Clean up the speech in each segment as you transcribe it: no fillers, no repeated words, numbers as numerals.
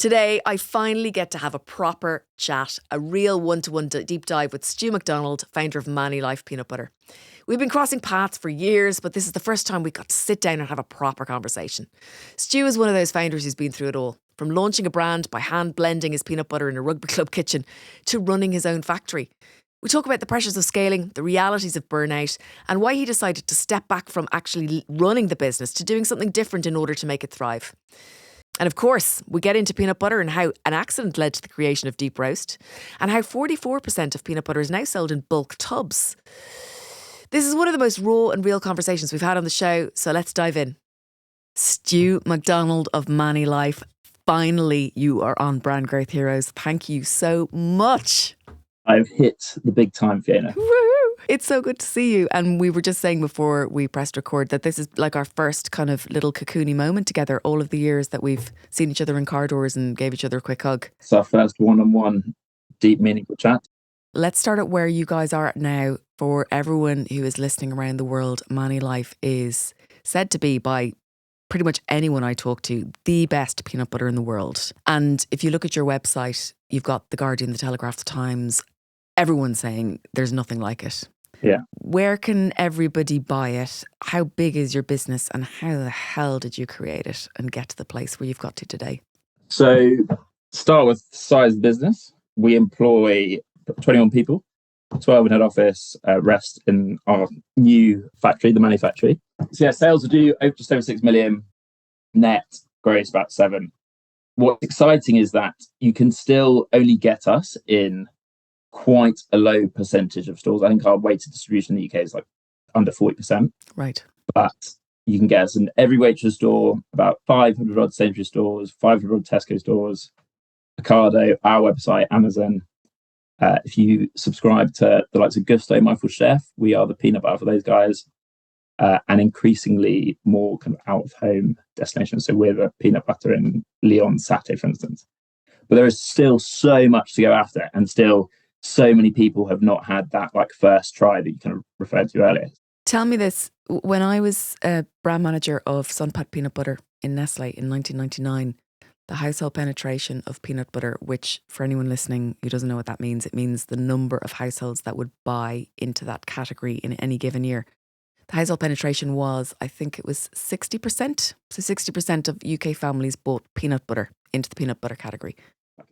Today, I finally get to have a proper chat, a real one-to-one deep dive with Stu Macdonald, founder of ManiLife Peanut Butter. We've been crossing paths for years, but this is the first time we got to sit down and have a proper conversation. Stu is one of those founders who's been through it all, from launching a brand by hand blending his peanut butter in a rugby club kitchen to running his own factory. We talk about the pressures of scaling, the realities of burnout, and why he decided to step back from actually running the business to doing something different in order to make it thrive. And of course, we get into peanut butter and how an accident led to the creation of deep roast, and how 44% of peanut butter is now sold in bulk tubs. This is one of the most raw and real conversations we've had on the show, so let's dive in. Stu Macdonald of ManiLife, finally you are on Brand Growth Heroes. Thank you so much. I've hit the big time, Fiona. Woo! It's so good to see you. And we were just saying before we pressed record that this is like our first kind of little cocoony moment together, all of the years that we've seen each other in corridors and gave each other a quick hug. It's our first one-on-one deep, meaningful chat. Let's start at where you guys are at now. For everyone who is listening around the world, ManiLife is said to be, by pretty much anyone I talk to, the best peanut butter in the world. And if you look at your website, you've got The Guardian, The Telegraph, The Times, everyone's saying there's nothing like it. Yeah. Where can everybody buy it? How big is your business and how the hell did you create it and get to the place where you've got to today? So start with size of business. We employ 21 people, 12 in head office, rest in our new factory, the Mani factory. So yeah, sales will do just over 6 million, net gross about 7. What's exciting is that you can still only get us in quite a low percentage of stores. I think our weighted distribution in the UK is like under 40%. Right. But you can get us in every Waitrose store, about 500 odd Sainsbury's stores, 500 odd Tesco stores, Ocado, our website, Amazon. If you subscribe to the likes of Gusto, Michael Chef, we are the peanut butter for those guys. And increasingly more kind of out-of-home destinations. So we're the peanut butter in Lyon, Satay, for instance. But there is still so much to go after, and still so many people have not had that like first try that you kind of referred to earlier. Tell me this. When I was a brand manager of Sunpat Peanut Butter in Nestle in 1999, the household penetration of peanut butter, which for anyone listening who doesn't know what that means, it means the number of households that would buy into that category in any given year. The household penetration was, I think it was 60%. So 60% of UK families bought peanut butter into the peanut butter category.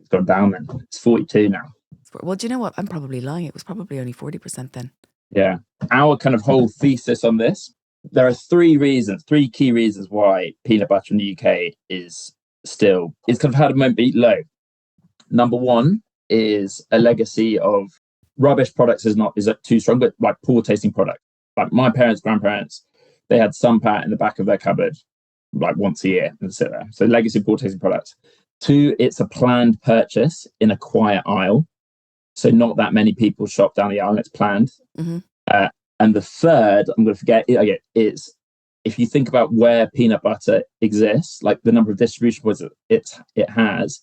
It's gone down then. It's 42 now. Well, do you know what? I'm probably lying. It was probably only 40% then. Yeah. Our kind of whole thesis on this, there are 3 key reasons why peanut butter in the UK is kind of had a moment be low. Number 1 is a legacy of rubbish products is too strong, but like poor tasting product. Like my parents, grandparents, they had Sunpat in the back of their cupboard like once a year and sit there. So legacy poor tasting products. 2, it's a planned purchase in a quiet aisle. So not that many people shop down the aisle and it's planned. Mm-hmm. And the 3rd, I'm going to forget, is if you think about where peanut butter exists, like the number of distribution points it has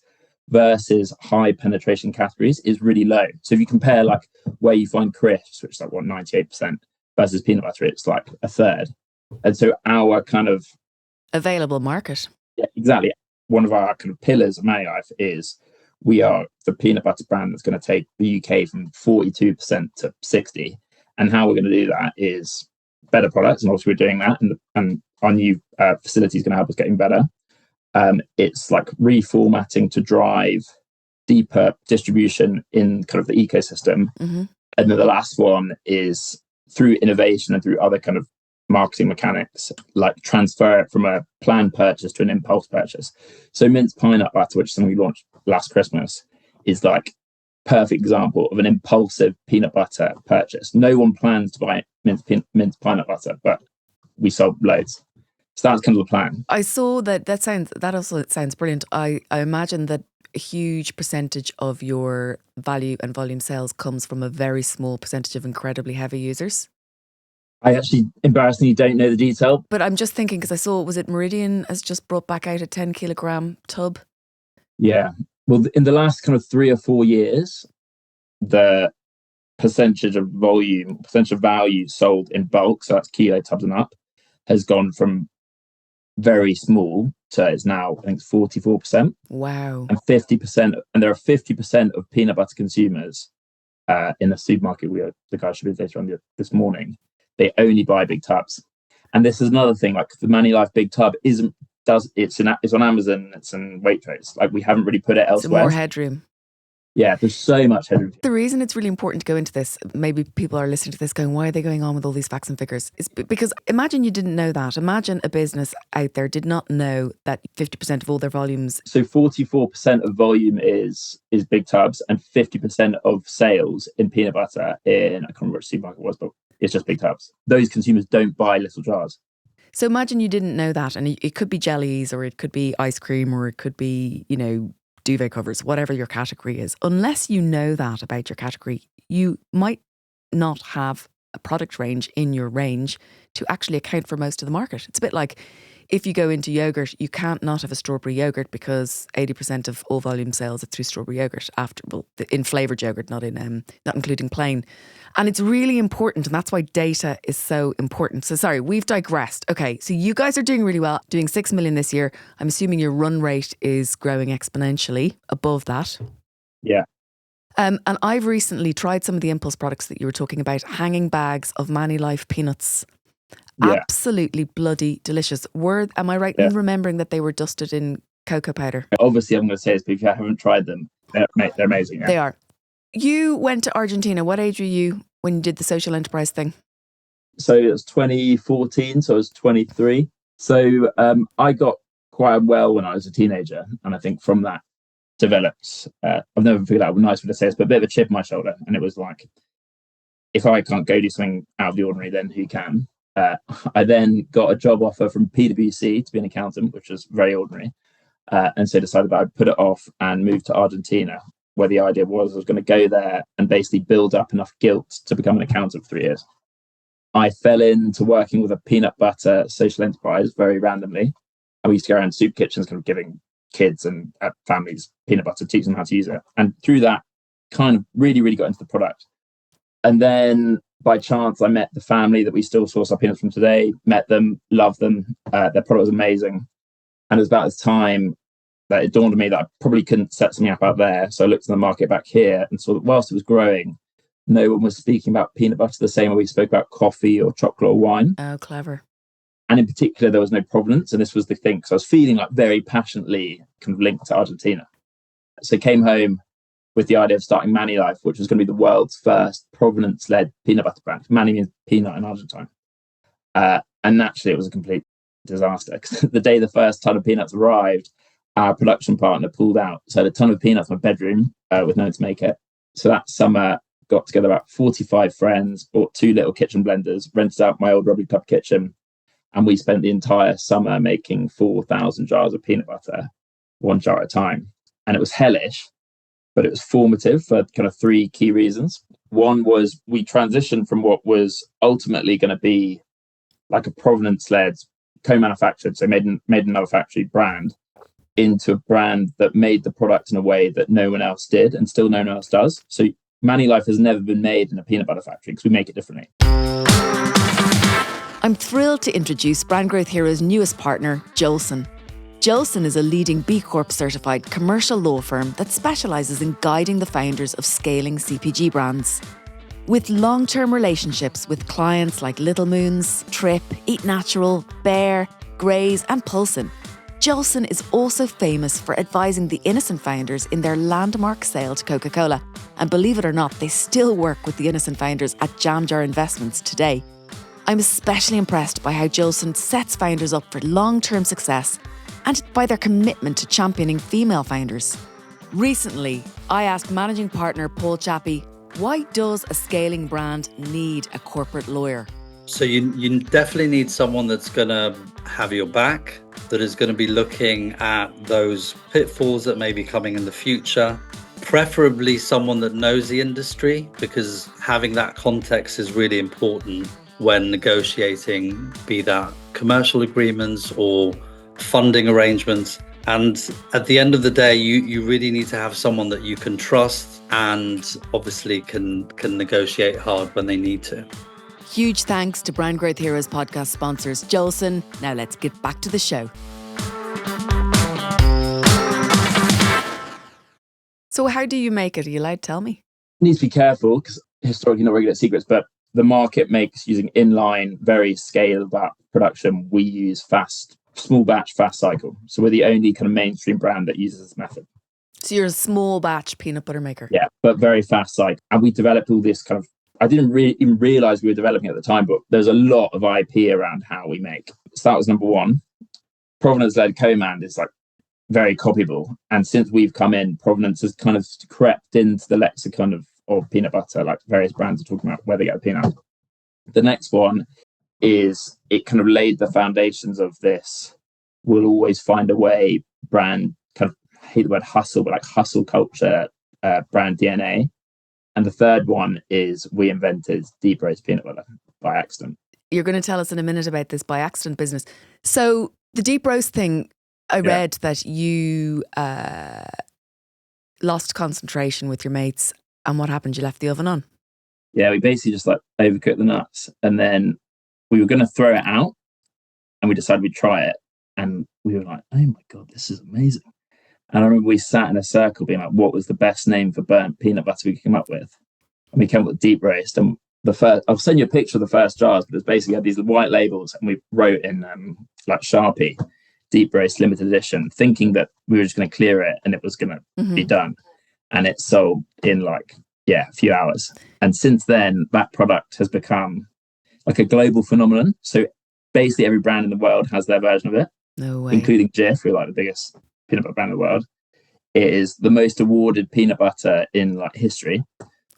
versus high penetration categories is really low. So if you compare like where you find crisps, which is like 98%, versus peanut butter, it's like a 3rd. And so our kind of available market. Yeah, exactly. One of our kind of pillars of ManiLife is we are the peanut butter brand that's going to take the UK from 42% to 60%. And how we're going to do that is better products. And obviously we're doing that. And our new facility is going to help us getting better. It's like reformatting to drive deeper distribution in kind of the ecosystem. Mm-hmm. And then the last one is through innovation and through other kind of marketing mechanics, like transfer it from a planned purchase to an impulse purchase. So minced pineapple butter, which is something we launched last Christmas, is like perfect example of an impulsive peanut butter purchase. No one plans to buy minced peanut butter, but we sold loads. So that's kind of the plan. I saw that also sounds brilliant. I imagine that a huge percentage of your value and volume sales comes from a very small percentage of incredibly heavy users. I actually embarrassingly don't know the detail. But I'm just thinking, because I saw, was it Meridian has just brought back out a 10 kilogram tub? Yeah. Well, in the last kind of 3 or 4 years, the percentage of value sold in bulk, so that's kilo tubs and up, has gone from very small butter is now, I think, 44%. Wow. And 50%, and there are 50% of peanut butter consumers in the supermarket. The guy should be later on this morning. They only buy big tubs. And this is another thing, like the ManiLife big tub it's on Amazon, it's in Waitrose. Like we haven't really put it elsewhere. Some more headroom. Yeah, there's so much headroom. The reason it's really important to go into this, maybe people are listening to this going, why are they going on with all these facts and figures? Is because imagine you didn't know that. Imagine a business out there did not know that 50% of all their volumes. So 44% of volume is big tubs, and 50% of sales in peanut butter I can't remember which supermarket it was, but it's just big tubs. Those consumers don't buy little jars. So imagine you didn't know that, and it could be jellies, or it could be ice cream, or it could be, duvet covers, whatever your category is. Unless you know that about your category, you might not have a product range in your range to actually account for most of the market. It's a bit like if you go into yogurt, you can't not have a strawberry yogurt because 80% of all volume sales are through strawberry yogurt in flavoured yogurt, not including plain. And it's really important, and that's why data is so important. So sorry, we've digressed. Okay, so you guys are doing really well, doing 6 million this year. I'm assuming your run rate is growing exponentially above that. Yeah. And I've recently tried some of the impulse products that you were talking about, hanging bags of ManiLife peanuts. Yeah. Absolutely bloody delicious. Am I right in remembering that they were dusted in cocoa powder? Obviously, I'm going to say this, but if you haven't tried them, they're amazing. Yeah. They are. You went to Argentina. What age were you when you did the social enterprise thing? So it was 2014, so I was 23. So I got quite well when I was a teenager. And I think from that developed, I've never figured out how nice to say this, but a bit of a chip on my shoulder. And it was like, if I can't go do something out of the ordinary, then who can? I then got a job offer from PwC to be an accountant, which was very ordinary. And so decided that I'd put it off and move to Argentina, where the idea was I was going to go there and basically build up enough guilt to become an accountant for 3 years. I fell into working with a peanut butter social enterprise very randomly. And we used to go around soup kitchens, kind of giving kids and families peanut butter, teaching them how to use it. And through that, kind of really, really got into the product. And then by chance, I met the family that we still source our peanuts from today, met them, loved them. Their product was amazing. And it was about this time that it dawned on me that I probably couldn't set something up out there. So I looked at the market back here and saw that whilst it was growing, no one was speaking about peanut butter the same way we spoke about coffee or chocolate or wine. Oh, clever. And in particular, there was no provenance. And this was the thing, because I was feeling like very passionately kind of linked to Argentina. So I came home with the idea of starting ManiLife, which was going to be the world's first provenance-led peanut butter brand. Mani means peanut in Argentine. And naturally, it was a complete disaster. Because the day the first ton of peanuts arrived, our production partner pulled out. So I had a ton of peanuts in my bedroom with no one to make it. So that summer, got together about 45 friends, bought 2 little kitchen blenders, rented out my old rugby club kitchen. And we spent the entire summer making 4,000 jars of peanut butter, 1 jar at a time. And it was hellish, but it was formative for kind of 3 key reasons. One was we transitioned from what was ultimately going to be like a provenance-led, co-manufactured, so made in another factory brand, into a brand that made the product in a way that no one else did and still no one else does. So ManiLife has never been made in a peanut butter factory because we make it differently. I'm thrilled to introduce Brand Growth Hero's newest partner, Jolson. Jolson is a leading B Corp certified commercial law firm that specialises in guiding the founders of scaling CPG brands. With long-term relationships with clients like Little Moons, Trip, Eat Natural, Bear, Graze and Pulsin, Jolson is also famous for advising the Innocent founders in their landmark sale to Coca-Cola. And believe it or not, they still work with the Innocent founders at Jam Jar Investments today. I'm especially impressed by how Jolson sets founders up for long-term success and by their commitment to championing female founders. Recently, I asked managing partner Paul Chappie, why does a scaling brand need a corporate lawyer? So you definitely need someone that's going to have your back, that is going to be looking at those pitfalls that may be coming in the future, preferably someone that knows the industry, because having that context is really important when negotiating, be that commercial agreements or funding arrangements. And at the end of the day, you really need to have someone that you can trust and obviously can negotiate hard when they need to. Huge thanks to Brand Growth Heroes podcast sponsors, Jolson. Now let's get back to the show. So how do you make it? Are you allowed to tell me? Needs to be careful because historically not regular secrets, but the market makes using inline, very scaled up production. We use small batch, fast cycle. So we're the only kind of mainstream brand that uses this method. So you're a small batch peanut butter maker. Yeah, but very fast cycle. And we developed all this kind of, I didn't even realize we were developing at the time, but there's a lot of IP around how we make. So that was number one. Provenance-led co-man is like very copyable. And since we've come in, provenance has kind of crept into the lexicon of peanut butter, like various brands are talking about where they get the peanut. The next one is it kind of laid the foundations of this. We'll always find a way brand, kind of, I hate the word hustle, but like hustle culture, brand DNA. And the third one is we invented deep roast peanut butter by accident. You're going to tell us in a minute about this by accident business. So the deep roast thing, I read that you lost concentration with your mates, and what happened? You left the oven on. Yeah, we basically just like overcooked the nuts, and then we were going to throw it out, and we decided we'd try it, and we were like, "Oh my god, this is amazing!" And I remember we sat in a circle, being like, "What was the best name for burnt peanut butter we could come up with?" And we came up with deep roast, and I'll send you a picture of the first jars, but it's basically had these white labels, and we wrote in like Sharpie, deep roast limited edition, thinking that we were just going to clear it and it was going to be done. And it sold in a few hours. And since then, that product has become like a global phenomenon. So basically every brand in the world has their version of it. No way. Including Jif, who are like the biggest peanut butter brand in the world. It is the most awarded peanut butter in like history.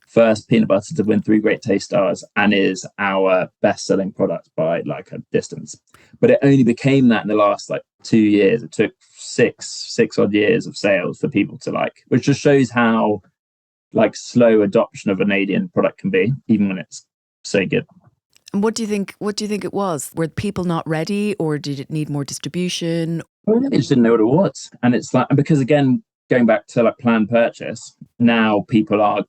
First peanut butter to win 3 Great Taste Stars, and is our best-selling product by like a distance. But it only became that in the last 2 years. It took six odd years of sales for people to which just shows how slow adoption of an alien product can be, even when it's so good. And what do you think it was? Were people not ready, or did it need more distribution? Well, they just didn't know what it was. And it's because again, going back to planned purchase, now people are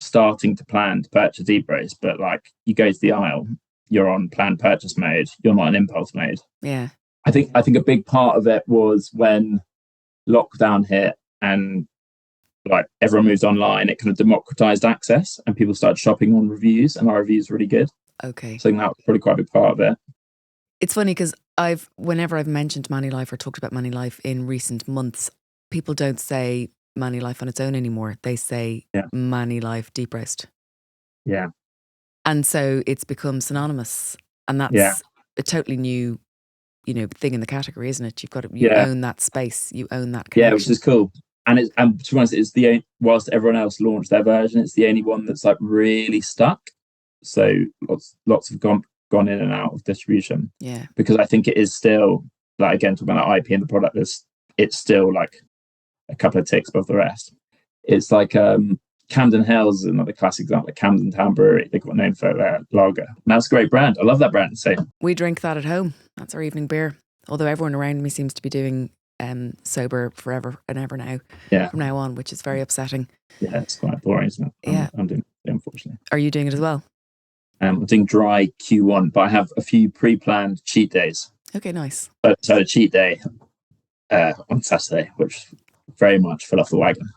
starting to plan to purchase deep roast, but you go to the aisle, you're on planned purchase mode, you're not in impulse mode. Yeah. I think a big part of it was when lockdown hit and everyone moved online, it kind of democratized access and people started shopping on reviews, and our reviews were really good. Okay. So I think that was probably quite a big part of it. It's funny because whenever I've mentioned ManiLife or talked about ManiLife in recent months, people don't say ManiLife on its own anymore. They say ManiLife deep roast. Yeah. And so it's become synonymous, and that's a totally new, thing in the category, isn't it? You've got to own that space, you own that connection. Yeah, which is cool. And to be honest, it's the only, whilst everyone else launched their version, it's the only one that's really stuck. So lots have gone in and out of distribution. Yeah. Because I think it is still again, talking about IP and the product, it's still a couple of ticks above the rest. It's Camden Hills is another classic example. Camden Town Brewery, they got known for their lager. And that's a great brand. I love that brand. So we drink that at home. That's our evening beer. Although everyone around me seems to be doing sober forever and ever now. Yeah. From now on, which is very upsetting. Yeah, it's quite boring, isn't it? Yeah. I'm doing it, unfortunately. Are you doing it as well? I'm doing dry Q1, but I have a few pre-planned cheat days. Okay, nice. So a cheat day on Saturday, which very much fell off the wagon.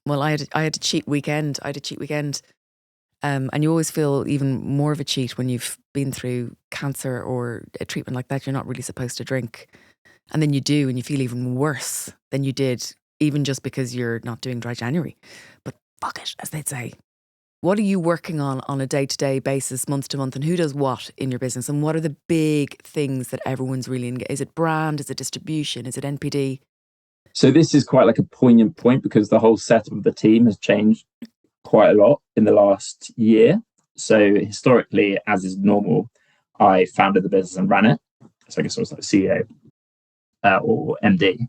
Well, I had a cheat weekend. And you always feel even more of a cheat when you've been through cancer or a treatment like that. You're not really supposed to drink. And then you do, and you feel even worse than you did, even just because you're not doing dry January. But fuck it, as they'd say. What are you working on a day-to-day basis, month to month, and who does what in your business? And what are the big things that everyone's really engaged? Is it brand? Is it distribution? Is it NPD? So this is quite a poignant point because the whole setup of the team has changed quite a lot in the last year. So historically, as is normal, I founded the business and ran it. So I guess I was CEO or MD.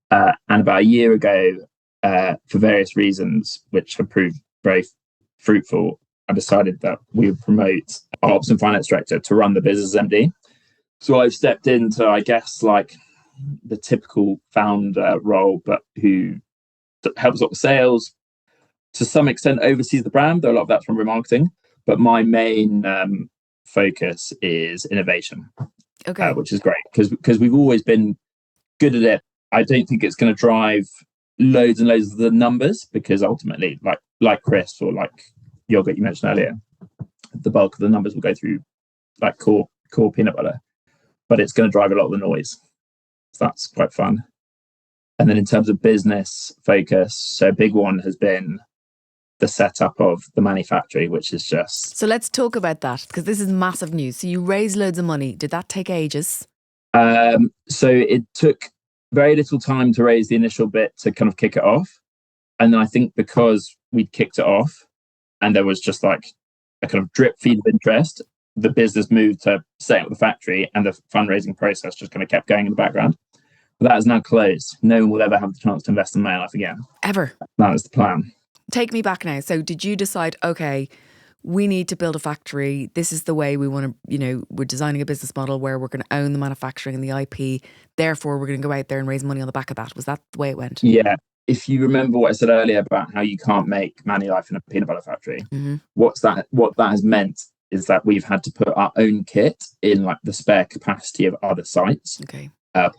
And about a year ago, for various reasons, which have proved very fruitful, I decided that we would promote our ops and finance director to run the business as MD. So I've stepped into, I guess, the typical founder role, but who helps with sales, to some extent oversees the brand, though a lot of that's from remarketing. But my main focus is innovation, okay, which is great because we've always been good at it. I don't think it's going to drive loads and loads of the numbers, because ultimately, like crisps or like yogurt you mentioned earlier, the bulk of the numbers will go through like core peanut butter, but it's going to drive a lot of the noise. So that's quite fun. And then in terms of business focus, so a big one has been the setup of the manufactory, which is just... So let's talk about that, because this is massive news. So you raised loads of money. Did that take ages? So it took very little time to raise the initial bit to kind of kick it off. And then I think because we'd kicked it off and there was just like a kind of drip feed of interest, the business moved to setting up the factory, and the fundraising process just kind of kept going in the background. But that is now closed. No one will ever have the chance to invest in ManiLife again. Ever? That is the plan. Take me back now. So did you decide, okay, we need to build a factory. This is the way we want to, we're designing a business model where we're going to own the manufacturing and the IP. Therefore, we're going to go out there and raise money on the back of that. Was that the way it went? Yeah. If you remember what I said earlier about how you can't make ManiLife in a peanut butter factory, what that has meant is that we've had to put our own kit in like the spare capacity of other sites. Okay.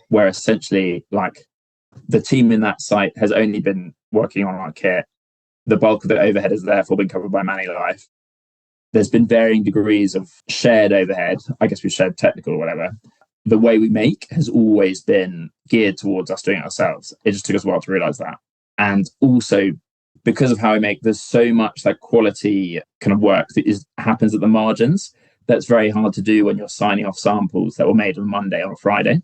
Where essentially like the team in that site has only been working on our kit. The bulk of the overhead has therefore been covered by ManiLife. There's been varying degrees of shared overhead. I guess we shared technical or whatever. The way we make has always been geared towards us doing it ourselves. It just took us a while to realize that. And also, because of how we make, there's so much like quality kind of work that happens at the margins that's very hard to do when you're signing off samples that were made on a Monday or a Friday.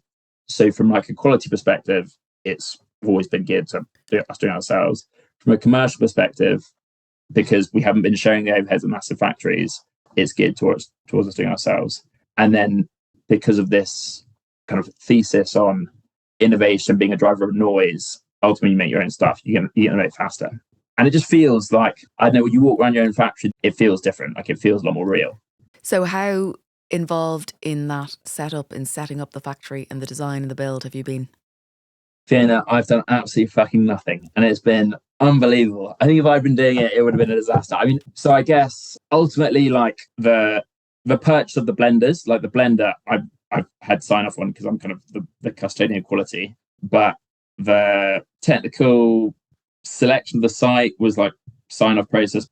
So from like a quality perspective, it's always been geared to us doing it ourselves. From a commercial perspective, because we haven't been sharing the overheads at massive factories, it's geared towards us doing it ourselves. And then because of this kind of thesis on innovation being a driver of noise, ultimately you make your own stuff, you innovate faster. And it just feels like, I don't know, when you walk around your own factory, it feels different. Like it feels a lot more real. So how involved in that setup, in setting up the factory and the design and the build have you been? Fiona, I've done absolutely fucking nothing. And it's been unbelievable. I think if I'd been doing it, it would have been a disaster. I mean, so I guess ultimately like the purchase of the blenders, like the blender, I've had sign off on because I'm kind of the custodian of quality. But the technical selection of the site was like sign off process.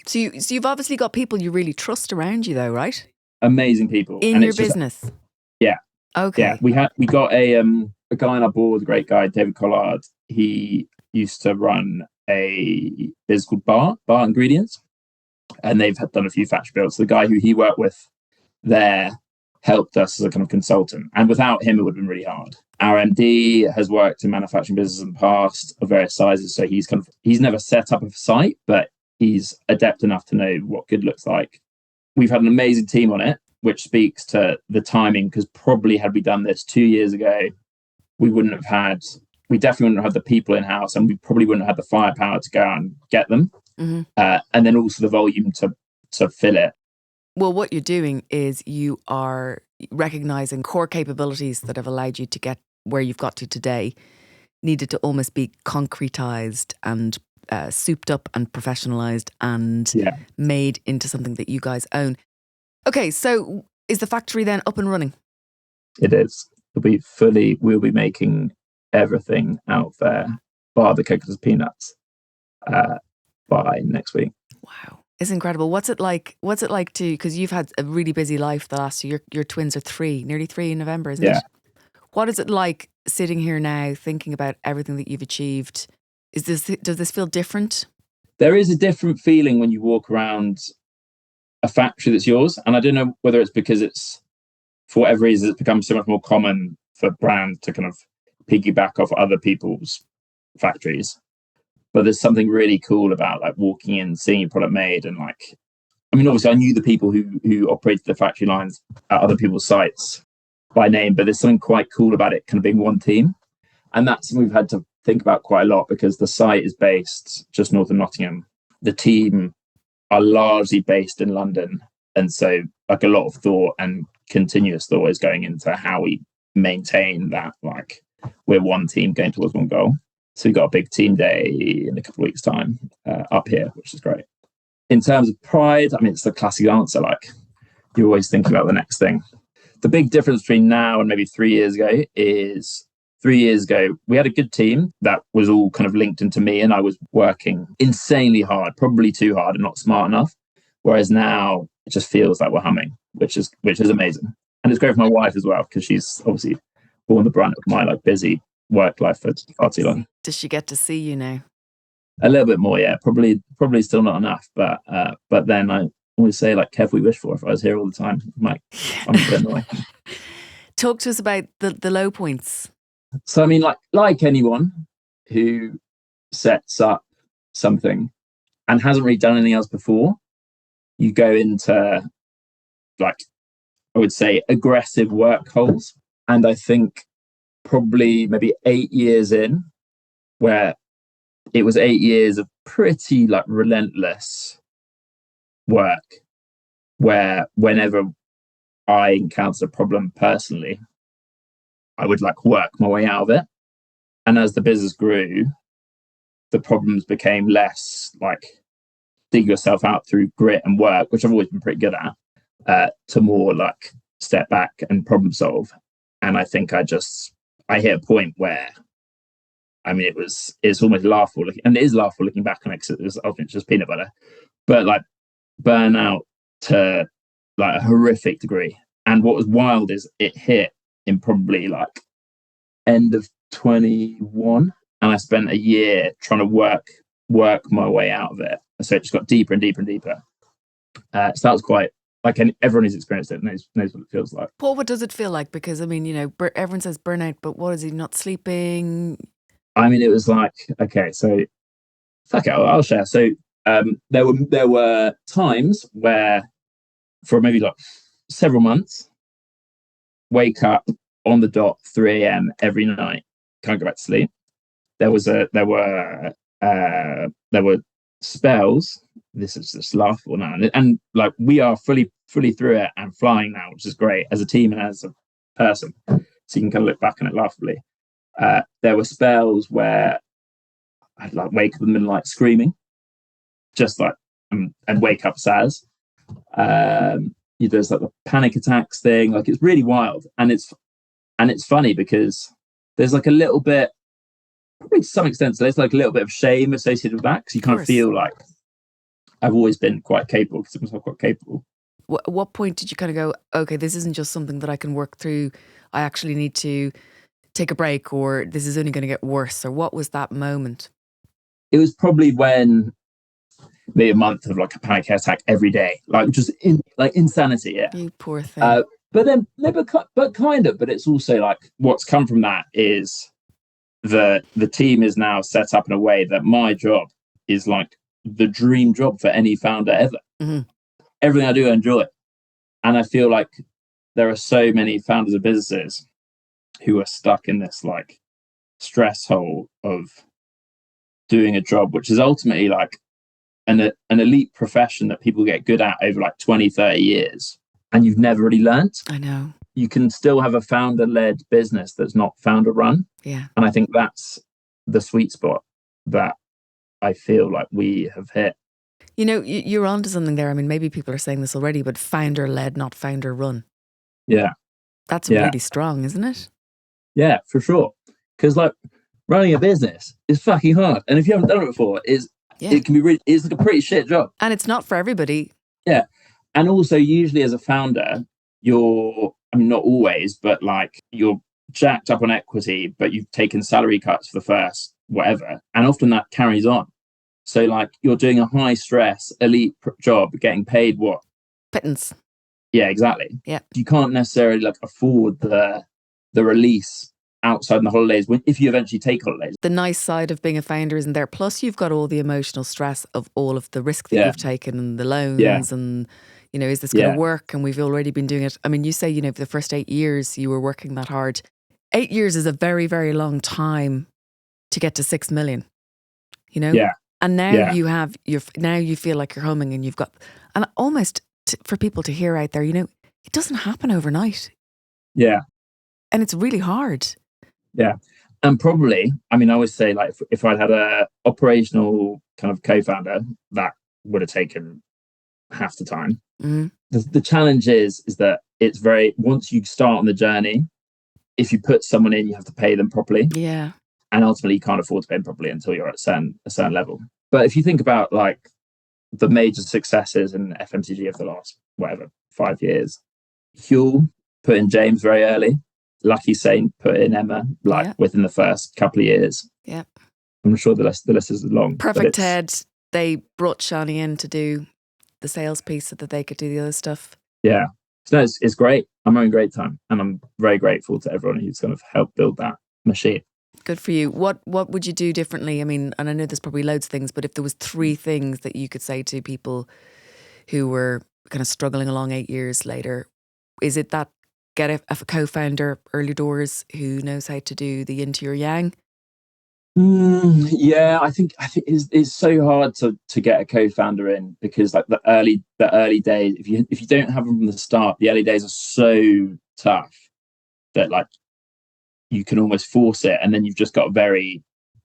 So you've obviously got people you really trust around you though, right? Amazing people. In your business? Yeah. Okay. Yeah. We got a guy on our board, a great guy, David Collard. He used to run a business called Bar Ingredients, and they've done a few factory builds. So the guy who he worked with there helped us as a kind of consultant, and without him it would have been really hard. Our MD has worked in manufacturing businesses in the past of various sizes, so he's never set up a site, but he's adept enough to know what good looks like. We've had an amazing team on it, which speaks to the timing, because probably had we done this 2 years ago, we definitely wouldn't have had the people in-house, and we probably wouldn't have had the firepower to go out and get them. Mm-hmm. And then also the volume to fill it. Well, what you're doing is you are recognising core capabilities that have allowed you to get where you've got to today, needed to almost be concretised and souped up and professionalised and made into something that you guys own. Okay, so is the factory then up and running? It is. We'll be making everything out there, bar the coconut peanuts, by next week. Wow. It's incredible. What's it like to, because you've had a really busy life the last year. Your twins are nearly 3 in November, isn't it? What is it like sitting here now thinking about everything that you've achieved? Does this feel different? There is a different feeling when you walk around a factory that's yours. And I don't know whether it's because it's, for whatever reason, it's become so much more common for brands to kind of piggyback off other people's factories. But there's something really cool about like walking in, seeing your product made, and like, I mean, obviously I knew the people who operated the factory lines at other people's sites by name, but there's something quite cool about it kind of being one team. And that's something we've had to think about quite a lot, because the site is based just north of Nottingham. The team are largely based in London. And so like a lot of thought and continuous thought is going into how we maintain that, like we're one team going towards one goal. So we've got a big team day in a couple of weeks' time up here, which is great. In terms of pride, I mean, it's the classic answer, like you're always thinking about the next thing. The big difference between now and maybe 3 years ago is 3 years ago, we had a good team that was all kind of linked into me, and I was working insanely hard, probably too hard and not smart enough. Whereas now it just feels like we're humming, which is amazing. And it's great for my wife as well, because she's obviously borne the brunt of my like busy work life for far too long. Does she get to see you now? A little bit more, yeah. Probably still not enough, but then I always say like, Kev, we wish for if I was here all the time. I'm like, I'm a bit annoying. Talk to us about the low points. So I mean, like anyone who sets up something and hasn't really done anything else before, you go into like, I would say, aggressive work holes. And I think probably maybe 8 years in, where it was 8 years of pretty like relentless work, where whenever I encountered a problem personally, I would like work my way out of it. And as the business grew, the problems became less like dig yourself out through grit and work, which I've always been pretty good at, to more like step back and problem solve. And I think I hit a point where, I mean, it's almost laughable, and it is laughable looking back on it, because it was ultimately just peanut butter, but like burnout to like a horrific degree. And what was wild is it hit in probably like end of 21, and I spent a year trying to work my way out of it. So it just got deeper and deeper and deeper. So that was quite like, everyone who's experienced it knows what it feels like. Paul, what does it feel like? Because I mean, you know, everyone says burnout, but what is he not sleeping? I mean, it was like, okay, so fuck it, I'll share. So there were times where, for maybe like several months, wake up on the dot 3 a.m. every night, can't go back to sleep. There were spells. This is just laughable now, and like we are fully through it and flying now, which is great as a team and as a person. So you can kind of look back on it laughably. There were spells where I'd like wake up in the middle of the night screaming, just like and wake up Saz. There's like the panic attacks thing. Like it's really wild, and it's funny because there's like a little bit, probably to some extent, so there's like a little bit of shame associated with that, because you kind of feel like I've always been quite capable, because I'm quite capable. What point did you kind of go, okay, this isn't just something that I can work through, I actually need to take a break, or this is only going to get worse? Or what was that moment? It was probably when maybe a month of like a panic attack every day, like just insanity. Yeah, you poor thing. But it's also like what's come from that is the team is now set up in a way that my job is like the dream job for any founder ever. Mm-hmm. Everything I do, I enjoy, and I feel like there are so many founders of businesses who are stuck in this like stress hole of doing a job which is ultimately like an elite profession that people get good at over like 20-30 years, and you've never really learned. I know. You can still have a founder-led business that's not founder-run. Yeah. And I think that's the sweet spot that I feel like we have hit. You know, you're onto something there. I mean, maybe people are saying this already, but founder-led, not founder-run. Yeah. That's really strong, isn't it? Yeah, for sure. Because like running a business is fucking hard. And if you haven't done it before, it can be really, it's like a pretty shit job. And it's not for everybody. Yeah. And also usually as a founder, not always, but like you're jacked up on equity, but you've taken salary cuts for the first whatever. And often that carries on. So like you're doing a high stress elite job, getting paid what? Pittance. Yeah, exactly. Yeah. You can't necessarily like afford the release outside in the holidays if you eventually take holidays. The nice side of being a founder isn't there. Plus you've got all the emotional stress of all of the risk that you've taken and the loans and, you know, is this going to work? And we've already been doing it. I mean, you say, you know, for the first 8 years you were working that hard. 8 years is a very, very long time to get to 6 million, you know? Yeah. And now now you feel like you're humming, and you've got, and almost for people to hear out there, you know, it doesn't happen overnight. Yeah. And it's really hard. Yeah. And probably, I mean, I always say like if I'd had a operational kind of co-founder, that would have taken half the time. Mm-hmm. The challenge is that it's once you start on the journey, if you put someone in, you have to pay them properly. Yeah. And ultimately you can't afford to pay them properly until you're at a certain level. But if you think about like the major successes in FMCG of the last, 5 years, Huel put in James very early. Lucky Saint put in Emma, within the first couple of years. Yeah. I'm sure the list is long. Perfect Ted, they brought Shani in to do the sales piece so that they could do the other stuff. Yeah. So it's great. I'm having a great time. And I'm very grateful to everyone who's kind of helped build that machine. Good for you. What would you do differently? I mean, and I know there's probably loads of things, but if there was 3 things that you could say to people who were kind of struggling along 8 years later, is it that get a co-founder early doors who knows how to do the yin to your yang? Yeah, I think it's so hard to get a co-founder in, because like the early days, if you don't have them from the start, the early days are so tough that like you can almost force it, and then you've just got a very,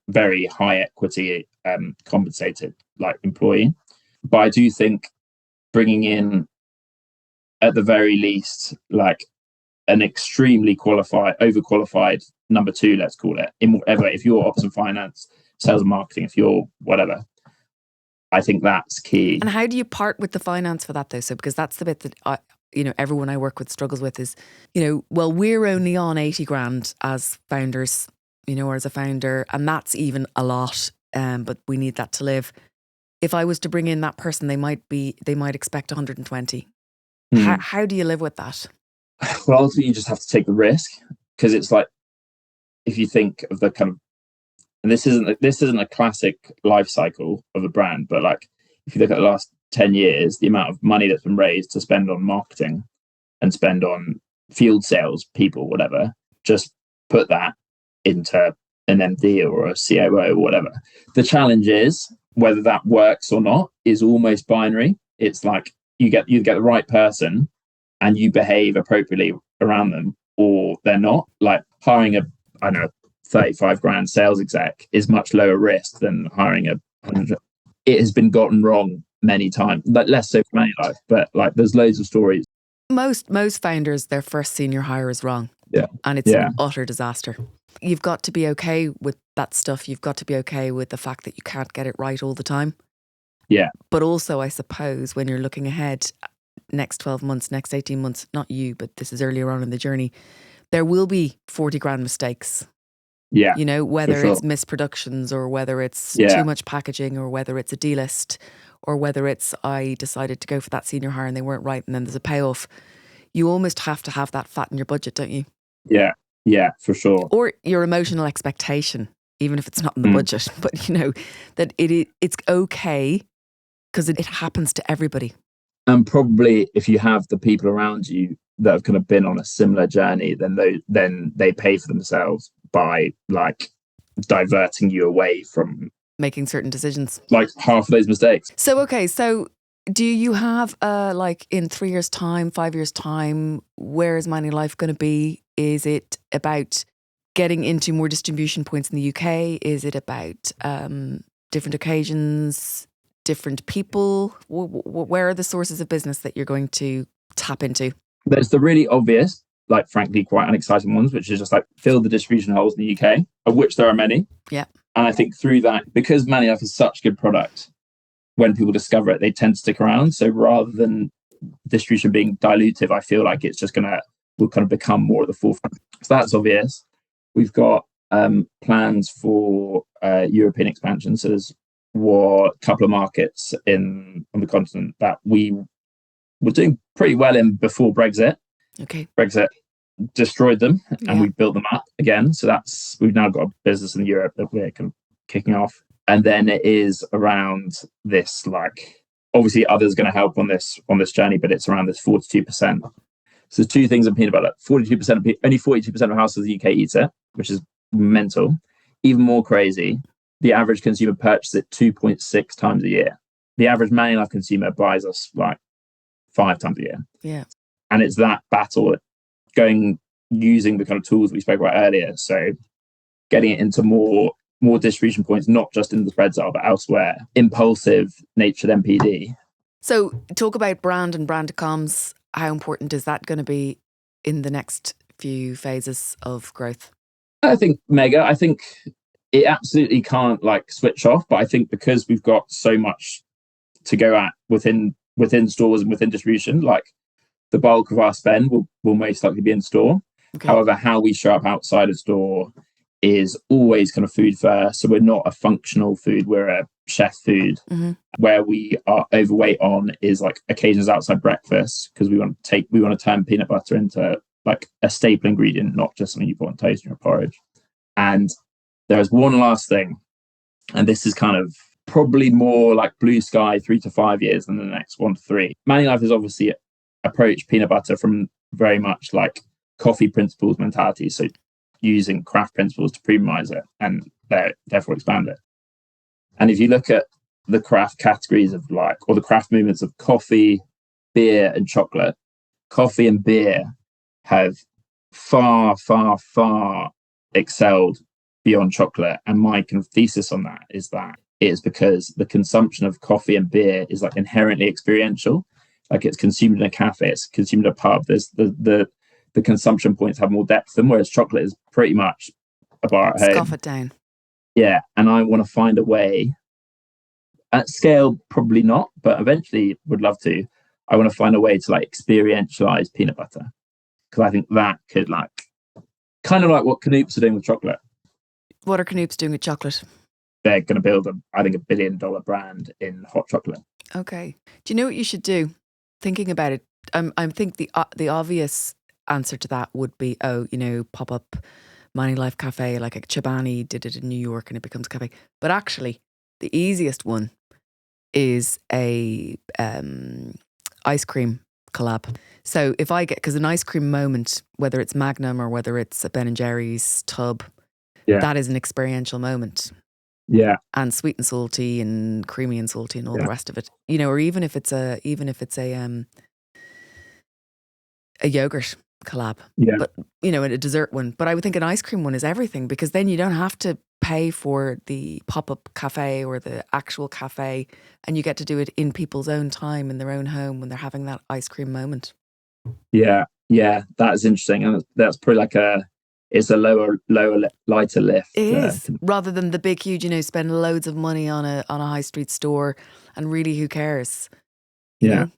very high equity compensated like employee. But I do think bringing in, at the very least, like an extremely overqualified number 2, let's call it, in whatever, if you're ops and finance, sales and marketing, if you're whatever, I think that's key. And how do you part with the finance for that though? So, because that's the bit that everyone I work with struggles with is, well, we're only on 80 grand as founders, or as a founder, and that's even a lot, but we need that to live. If I was to bring in that person, they might expect 120. How do you live with that? Well, ultimately, you just have to take the risk, because it's like, if you think of the kind of, and this isn't a classic life cycle of a brand, but like if you look at the last 10 years, the amount of money that's been raised to spend on marketing and spend on field sales people, whatever, just put that into an MD or a COO or whatever. The challenge is whether that works or not is almost binary. It's like you get the right person and you behave appropriately around them, or they're not. Like hiring a 35 grand sales exec is much lower risk than hiring a 100. It has been gotten wrong many times, but less so for ManiLife, but like there's loads of stories. Most founders, their first senior hire is wrong. Yeah. And it's an utter disaster. You've got to be okay with that stuff. You've got to be okay with the fact that you can't get it right all the time. Yeah. But also, I suppose, when you're looking ahead, next 12 months, next 18 months, not you, but this is earlier on in the journey, there will be 40 grand mistakes. Yeah. Whether it's misproductions, or whether it's too much packaging, or whether it's a delist, or whether it's I decided to go for that senior hire and they weren't right and then there's a payoff. You almost have to have that fat in your budget, don't you? Yeah, for sure. Or your emotional expectation, even if it's not in the budget, but that it's okay, because it happens to everybody. And probably if you have the people around you that have kind of been on a similar journey, then they pay for themselves by like diverting you away from making certain decisions, like half of those mistakes. So do you have like in 3 years time, 5 years time, where is ManiLife going to be? Is it about getting into more distribution points in the UK? Is it about different occasions, different people? Where are the sources of business that you're going to tap into? There's the really obvious, like frankly quite unexciting ones, which is just like fill the distribution holes in the UK, of which there are many. Yeah. And I think through that, because ManiLife is such a good product, when people discover it, they tend to stick around. So rather than distribution being dilutive, I feel like it's just will kind of become more at the forefront. So that's obvious. We've got plans for European expansion. So there's a couple of markets on the continent that we were doing pretty well in before Brexit. Okay. Brexit destroyed them and we built them up again. So we've now got a business in Europe that we're kind of kicking off. And then it is around this, like, obviously others going to help on this journey, but it's around this 42%. So there's two things in peanut butter. 42% only 42% of households in the UK eats it, which is mental. Even more crazy, the average consumer purchases it 2.6 times a year. The average ManiLife consumer buys us like 5 times a year. Yeah. And it's that battle using the kind of tools we spoke about earlier. So getting it into more distribution points, not just in the spread zone, but elsewhere. Impulsive natured MPD. So talk about brand and brand comms. How important is that going to be in the next few phases of growth? I think mega. I think it absolutely can't like switch off, but I think because we've got so much to go at within stores and within distribution, like the bulk of our spend will most likely be in store. Okay. However, how we show up outside of store is always kind of food first. So we're not a functional food, we're a chef food. Mm-hmm. Where we are overweight on is like occasions outside breakfast, because we want to turn peanut butter into like a staple ingredient, not just something you put on toast in your porridge. And there's one last thing, and this is kind of probably more like blue sky 3 to 5 years than the next 1 to 3. ManiLife has obviously approached peanut butter from very much like coffee principles mentality. So using craft principles to premiumize it and therefore expand it. And if you look at the craft categories of like, or the craft movements of coffee, beer, and chocolate, coffee and beer have far, far, far excelled beyond chocolate. And my kind of thesis on that is that it is because the consumption of coffee and beer is like inherently experiential. Like it's consumed in a cafe, it's consumed in a pub. There's the consumption points have more depth than, whereas chocolate is pretty much a bar at home. Scoff it down. Yeah, and I want to find a way, at scale probably not, but eventually would love to. I want to find a way to like experientialize peanut butter, because I think that could like kind of like what Canoops are doing with chocolate. What are Canoops doing with chocolate? They're going to build I think $1 billion brand in hot chocolate. Okay. Do you know what you should do? Thinking about it, I think the obvious answer to that would be, pop up ManiLife cafe, like a Chobani did it in New York and it becomes a cafe. But actually, the easiest one is a ice cream collab. So if I because an ice cream moment, whether it's Magnum or whether it's a Ben & Jerry's tub, that is an experiential moment. Yeah. And sweet and salty and creamy and salty and all the rest of it. Or even if it's a yogurt collab. Yeah. But a dessert one. But I would think an ice cream one is everything, because then you don't have to pay for the pop-up cafe or the actual cafe, and you get to do it in people's own time in their own home when they're having that ice cream moment. Yeah, that's interesting. And that's probably like it's a lower, lighter lift. It is, rather than the big, huge, spend loads of money on a high street store, and really, who cares? You know?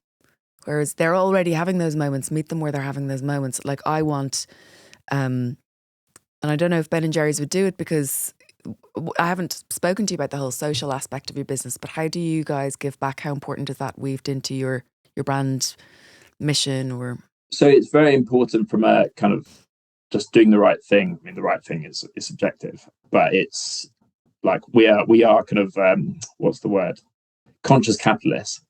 Whereas they're already having those moments. Meet them where they're having those moments. Like I want, and I don't know if Ben & Jerry's would do it, because I haven't spoken to you about the whole social aspect of your business. But how do you guys give back? How important is that weaved into your brand mission? Or so it's very important from a kind of just doing the right thing. I mean, the right thing is subjective, but it's like we are kind of what's the word? Conscious capitalists,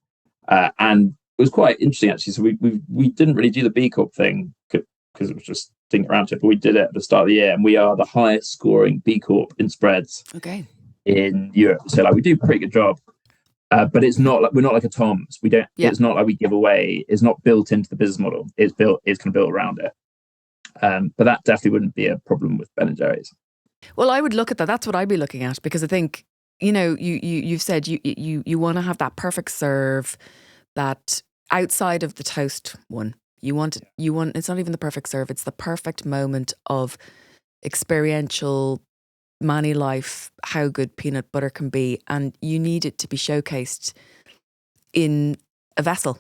and it was quite interesting actually. So we didn't really do the B Corp thing because it was just thinking around it, but we did it at the start of the year, and we are the highest scoring B Corp in spreads in Europe. So like we do a pretty good job, but it's not like we're not like a Tom's. We don't. Yeah. It's not like we give away. It's not built into the business model. It's kind of built around it. But that definitely wouldn't be a problem with Ben & Jerry's. Well, I would look at that. That's what I'd be looking at, because I think you've said you want to have that perfect serve. That outside of the toast one, you want it's not even the perfect serve, it's the perfect moment of experiential ManiLife, how good peanut butter can be, and you need it to be showcased in a vessel.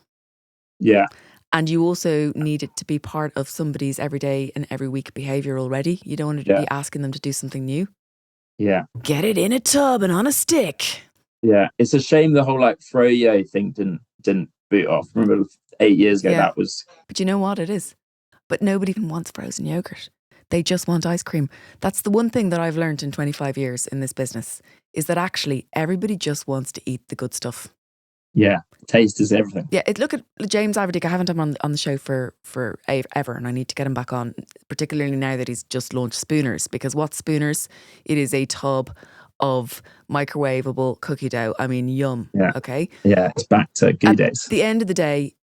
Yeah. And you also need it to be part of somebody's everyday and every week behaviour already. You don't want to be asking them to do something new. Yeah. Get it in a tub and on a stick. Yeah. It's a shame the whole like froyo thing didn't boot off. Remember 8 years ago that was. But you know what it is? But nobody even wants frozen yogurt. They just want ice cream. That's the one thing that I've learned in 25 years in this business, is that actually everybody just wants to eat the good stuff. Yeah, taste is everything. Yeah, look at James Iverdick. I haven't had him on the show for ever, and I need to get him back on, particularly now that he's just launched Spooners. Because what's Spooners? It is a tub of microwavable cookie dough. I mean, yum. Yeah. Okay. Yeah, it's back to good days. At the end of the day,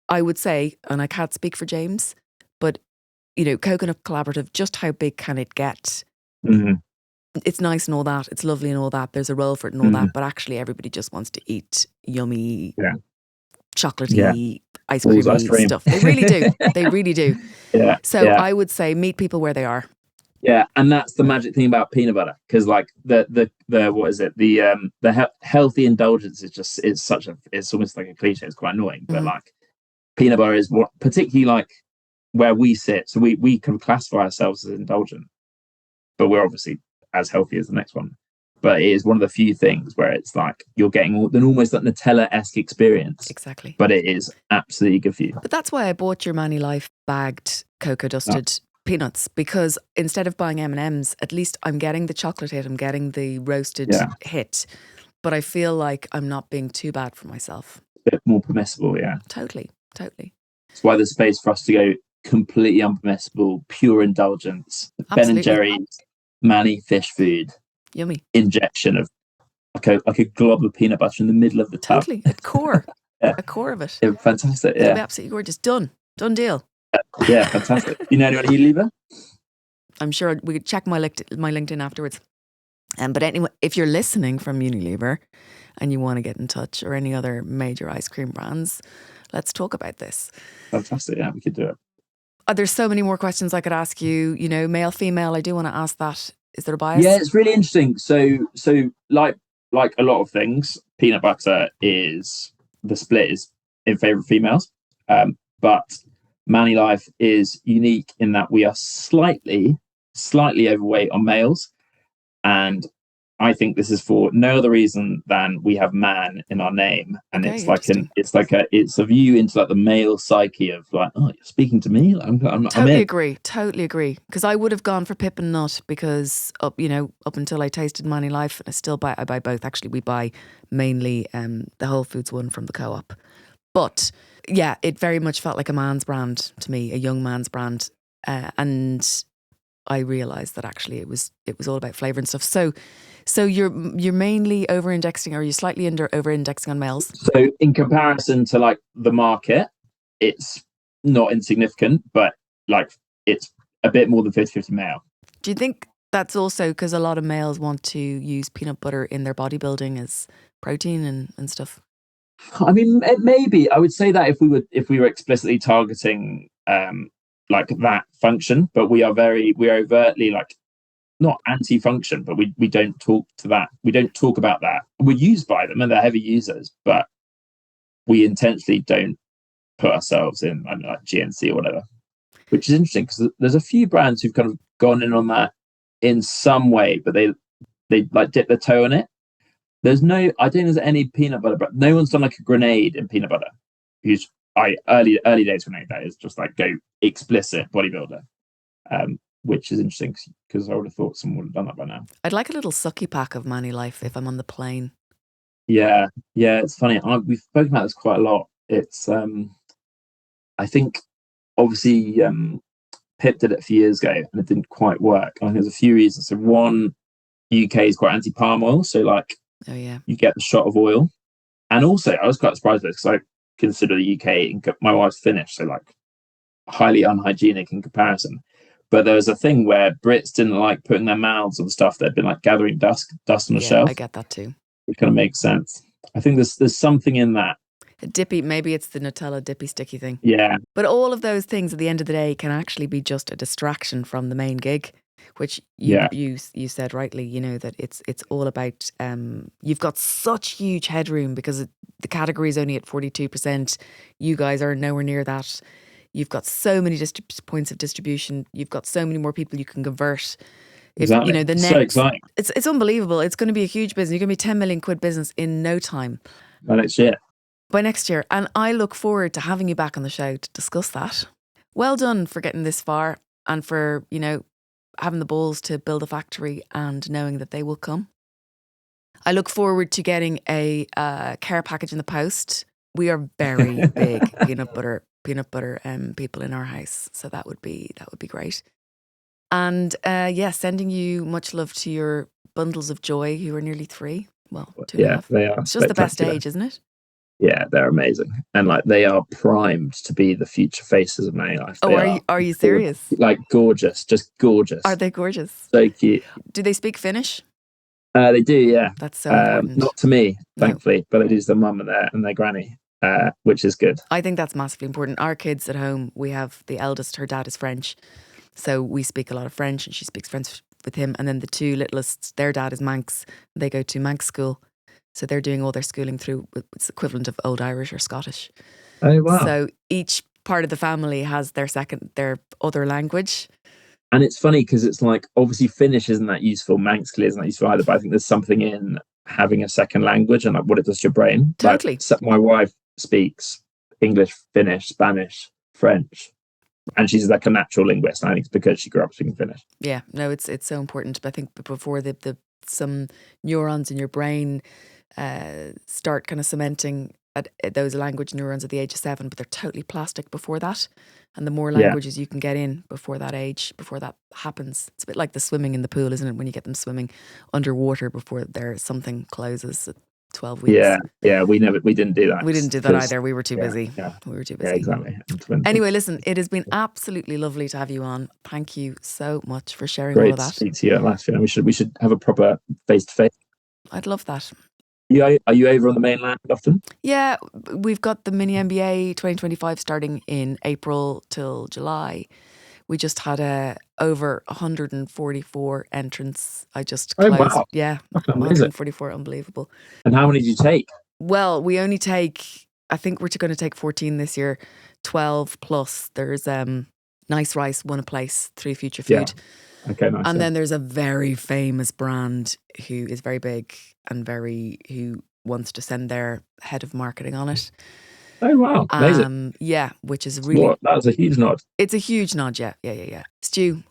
I would say, and I can't speak for James, but Coconut Collaborative, just how big can it get? Mm-hmm. It's nice and all that. It's lovely and all that. There's a role for it and all that. But actually, everybody just wants to eat yummy chocolatey, ice All's ice creamy cream. stuff. They really do. They really do. Yeah. So yeah. I would say meet people where they are. Yeah, and that's the magic thing about peanut butter, because like the what is it, the healthy indulgence is just it's almost like a cliche. It's quite annoying, but like peanut butter is what, particularly like where we sit. So we can classify ourselves as indulgent, but we're obviously as healthy as the next one. But it is one of the few things where it's like you're getting an almost like Nutella-esque experience. Exactly. But it is absolutely good for you. But that's why I bought your ManiLife bagged cocoa dusted peanuts, because instead of buying M&Ms, at least I'm getting the chocolate hit, I'm getting the roasted hit. But I feel like I'm not being too bad for myself. A bit more permissible, yeah. Totally. That's why there's space for us to go completely unpermissible, pure indulgence. Absolutely. Ben and Jerry's Mani fish food. Yummy. Injection of like a glob of peanut butter in the middle of the tub. Totally. A core. Yeah. A core of it. Yeah, fantastic. It'll Yeah. be absolutely gorgeous. Done deal. Yeah, fantastic. You know anyone at Unilever? I'm sure we could check my LinkedIn afterwards. But anyway, if you're listening from Unilever and you want to get in touch, or any other major ice cream brands, let's talk about this. Fantastic. Yeah, we could do it. There's so many more questions I could ask you. You know, male, female. I do want to ask that. Is there a bias? Yeah, it's really interesting. So like a lot of things, peanut butter is the split is in favour of females, but ManiLife is unique in that we are slightly overweight on males, and I think this is for no other reason than we have man in our name, and Okay, it's a view into like the male psyche of like, oh, you're speaking to me. I'm Totally in. Totally agree. Because I would have gone for Pip and Nut, because up until I tasted ManiLife, and I buy both. Actually, we buy mainly the Whole Foods one from the Co-op. But yeah, it very much felt like a man's brand to me, a young man's brand, and I realised that actually it was all about flavour and stuff. So you're mainly over-indexing, or you're slightly over-indexing on males? So in comparison to like the market, it's not insignificant, but like it's a bit more than 50-50 male. Do you think that's also because a lot of males want to use peanut butter in their bodybuilding as protein and stuff? I mean, maybe I would say that if we were explicitly targeting like that function, but we are overtly like not anti-function, but we don't talk to that. We don't talk about that. We're used by them and they're heavy users, but we intentionally don't put ourselves in, I don't know, like GNC or whatever, which is interesting because there's a few brands who've kind of gone in on that in some way, but they like dip their toe in it. I don't think there's any peanut butter, but no one's done like a grenade in peanut butter. Early days grenade, that is just like go explicit bodybuilder, which is interesting because I would have thought someone would have done that by now. I'd like a little sucky pack of ManiLife if I'm on the plane. Yeah, it's funny. We've spoken about this quite a lot. It's I think obviously Pip did it a few years ago and it didn't quite work. I think there's a few reasons. So one, UK is quite anti-palm oil, so like you get the shot of oil, and also I was quite surprised by this because I consider the UK, my wife's Finnish, so like highly unhygienic in comparison. But there was a thing where Brits didn't like putting their mouths on stuff that had been like gathering dust on the shelf. I get that too. It kind of makes sense. I think there's something in that. Dippy, maybe it's the Nutella dippy sticky thing. Yeah. But all of those things at the end of the day can actually be just a distraction from the main gig, which you said rightly, that it's all about, you've got such huge headroom because the category is only at 42%. You guys are nowhere near that. You've got so many points of distribution. You've got so many more people you can convert. Exactly. The next, so exciting. It's unbelievable. It's going to be a huge business. You're going to be 10 million quid business in no time. By next year. By next year. And I look forward to having you back on the show to discuss that. Well done for getting this far and for, having the balls to build a factory and knowing that they will come. I look forward to getting a care package in the post. We are very big peanut butter people in our house, so that would be great. And sending you much love to your bundles of joy who are nearly 3. Well, 2.5. They are. It's just the best age, isn't it? Yeah, they're amazing, and like they are primed to be the future faces of ManiLife. Are you serious? Like gorgeous, just gorgeous. Are they gorgeous? So cute. Do they speak Finnish? They do, yeah. That's so important. Not to me, thankfully, but it is their mum and their granny. which is good. I think that's massively important. Our kids at home, we have the eldest, her dad is French. So we speak a lot of French and she speaks French with him. And then the two littlest, their dad is Manx. They go to Manx school. So they're doing all their schooling through, it's equivalent of Old Irish or Scottish. Oh, wow. So each part of the family has their other language. And it's funny because it's like, obviously Finnish isn't that useful, Manx clearly isn't that useful either, but I think there's something in having a second language and like what it does to your brain. Totally. Like, so my wife speaks English, Finnish, Spanish, French, and she's like a natural linguist. And I think it's because she grew up speaking Finnish. Yeah, no, it's so important. But I think before some neurons in your brain start kind of cementing at those language neurons at the age of 7, but they're totally plastic before that. And the more languages you can get in before that age, before that happens, it's a bit like the swimming in the pool, isn't it? When you get them swimming underwater before something closes at 12 weeks. Yeah, we didn't do that. We didn't do that either. We were too busy. Yeah. We were too busy. Yeah, exactly. Anyway, listen, it has been absolutely lovely to have you on. Thank you so much for sharing Great all of to that. speak to you at last, Fiona. We should have a proper face-to-face. I'd love that. Are you over on the mainland often? Yeah, we've got the Mini MBA 2025 starting in April till July. We just had over 144 entrants. I just closed. Oh, wow. Yeah, That's amazing. 144, unbelievable. And how many did you take? Well, we only take, I think we're going to take 14 this year, 12 plus. There's Nice Rice won a place through Future Food. Yeah. Okay, nice. And then there's a very famous brand who is very big and who wants to send their head of marketing on it. Oh, wow. Amazing. Yeah, which is really... That's a huge nod. It's a huge nod, yeah. Stu,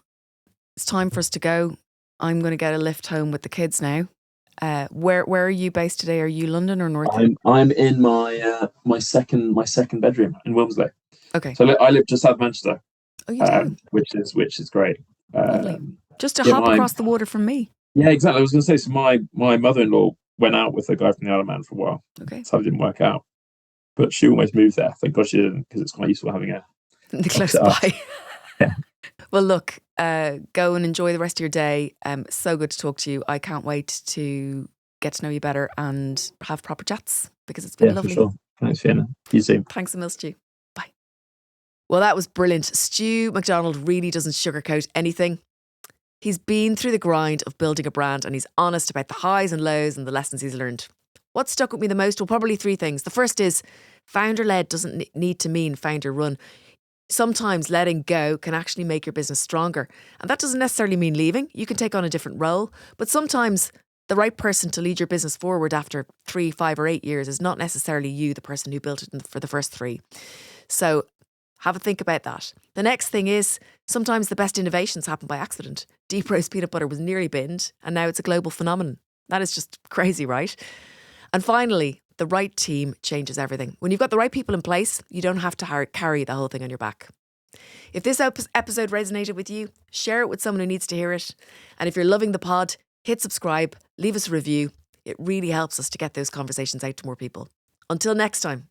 it's time for us to go. I'm going to get a lift home with the kids now. Where are you based today? Are you London or North? I'm in my second bedroom in Wilmslow. Okay. So I live just south of Manchester. Oh, you do? Which is great. Lovely. Just to hop across the water from me. Yeah, exactly. I was going to say, so my mother-in-law went out with a guy from the Isle of Man for a while. Okay. So it didn't work out. But she almost moved there. Thank God she didn't, because it's quite useful having close by. Yeah. Well, look, go and enjoy the rest of your day. So good to talk to you. I can't wait to get to know you better and have proper chats because it's been lovely. For sure. Thanks, Fiona. See you soon. Thanks a mil, Stu. Bye. Well, that was brilliant. Stu Macdonald really doesn't sugarcoat anything. He's been through the grind of building a brand and he's honest about the highs and lows and the lessons he's learned. What stuck with me the most? Well, probably 3 things. The first is founder-led doesn't need to mean founder-run. Sometimes letting go can actually make your business stronger. And that doesn't necessarily mean leaving. You can take on a different role. But sometimes the right person to lead your business forward after 3, 5 or 8 years is not necessarily you, the person who built it for the first 3. So have a think about that. The next thing is sometimes the best innovations happen by accident. Deep roast peanut butter was nearly binned and now it's a global phenomenon. That is just crazy, right? And finally, the right team changes everything. When you've got the right people in place, you don't have to carry the whole thing on your back. If this episode resonated with you, share it with someone who needs to hear it. And if you're loving the pod, hit subscribe, leave us a review. It really helps us to get those conversations out to more people. Until next time.